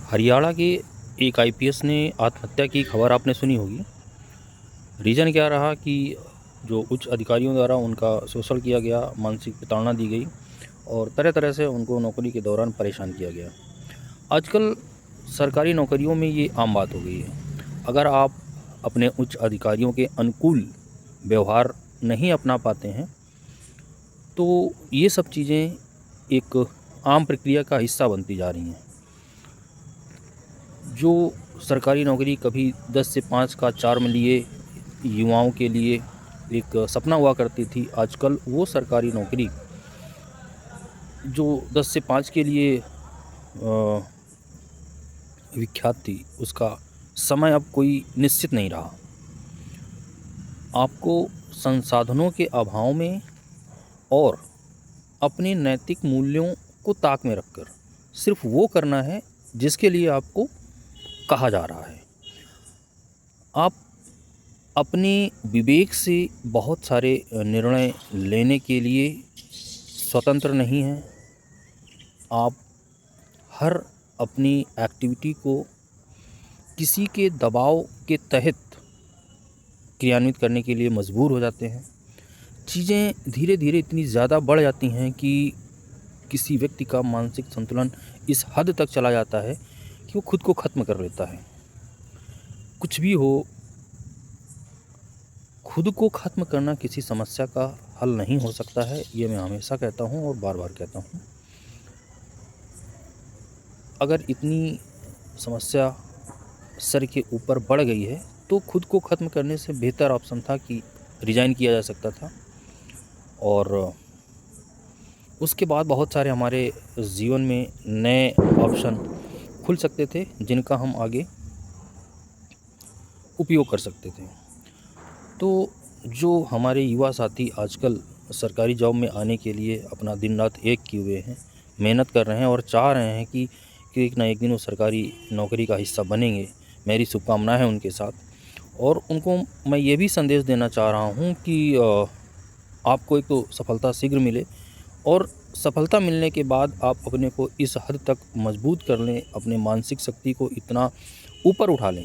हरियाणा के एक आईपीएस ने आत्महत्या की खबर आपने सुनी होगी। रीज़न क्या रहा कि जो उच्च अधिकारियों द्वारा उनका शोषण किया गया, मानसिक प्रताड़ना दी गई और तरह तरह से उनको नौकरी के दौरान परेशान किया गया। आजकल सरकारी नौकरियों में ये आम बात हो गई है। अगर आप अपने उच्च अधिकारियों के अनुकूल व्यवहार नहीं अपना पाते हैं तो ये सब चीज़ें एक आम प्रक्रिया का हिस्सा बनती जा रही हैं। जो सरकारी नौकरी कभी 10 से 5 का 4 में लिए युवाओं के लिए एक सपना हुआ करती थी, आजकल वो सरकारी नौकरी जो 10 से 5 के लिए विख्यात थी, उसका समय अब कोई निश्चित नहीं रहा। आपको संसाधनों के अभाव में और अपने नैतिक मूल्यों को ताक में रखकर सिर्फ वो करना है जिसके लिए आपको कहा जा रहा है। आप अपने विवेक से बहुत सारे निर्णय लेने के लिए स्वतंत्र नहीं हैं। आप हर अपनी एक्टिविटी को किसी के दबाव के तहत क्रियान्वित करने के लिए मजबूर हो जाते हैं। चीज़ें धीरे धीरे इतनी ज़्यादा बढ़ जाती हैं कि किसी व्यक्ति का मानसिक संतुलन इस हद तक चला जाता है कि वो खुद को ख़त्म कर लेता है। कुछ भी हो, खुद को ख़त्म करना किसी समस्या का हल नहीं हो सकता है। ये मैं हमेशा कहता हूँ और बार बार कहता हूँ। अगर इतनी समस्या सर के ऊपर बढ़ गई है तो खुद को ख़त्म करने से बेहतर ऑप्शन था कि रिज़ाइन किया जा सकता था और उसके बाद बहुत सारे हमारे जीवन में नए ऑप्शन खुल सकते थे जिनका हम आगे उपयोग कर सकते थे। तो जो हमारे युवा साथी आजकल सरकारी जॉब में आने के लिए अपना दिन रात एक किए हुए हैं, मेहनत कर रहे हैं और चाह रहे हैं कि एक ना एक दिन वो सरकारी नौकरी का हिस्सा बनेंगे, मेरी शुभकामनाएं हैं उनके साथ। और उनको मैं ये भी संदेश देना चाह रहा हूँ कि आपको एक तो सफलता शीघ्र मिले और सफलता मिलने के बाद आप अपने को इस हद तक मजबूत कर लें, अपने मानसिक शक्ति को इतना ऊपर उठा लें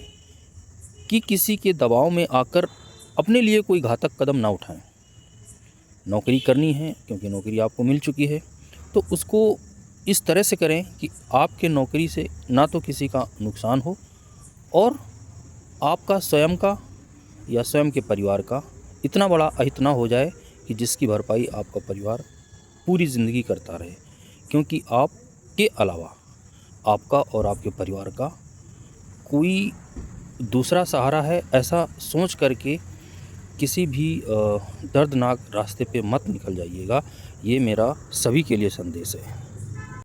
कि किसी के दबाव में आकर अपने लिए कोई घातक कदम ना उठाएं। नौकरी करनी है क्योंकि नौकरी आपको मिल चुकी है, तो उसको इस तरह से करें कि आपके नौकरी से ना तो किसी का नुकसान हो और आपका स्वयं का या स्वयं के परिवार का इतना बड़ा अहित ना हो जाए कि जिसकी भरपाई आपका परिवार पूरी ज़िंदगी करता रहे। क्योंकि आपके अलावा आपका और आपके परिवार का कोई दूसरा सहारा है, ऐसा सोच करके किसी भी दर्दनाक रास्ते पे मत निकल जाइएगा। ये मेरा सभी के लिए संदेश है।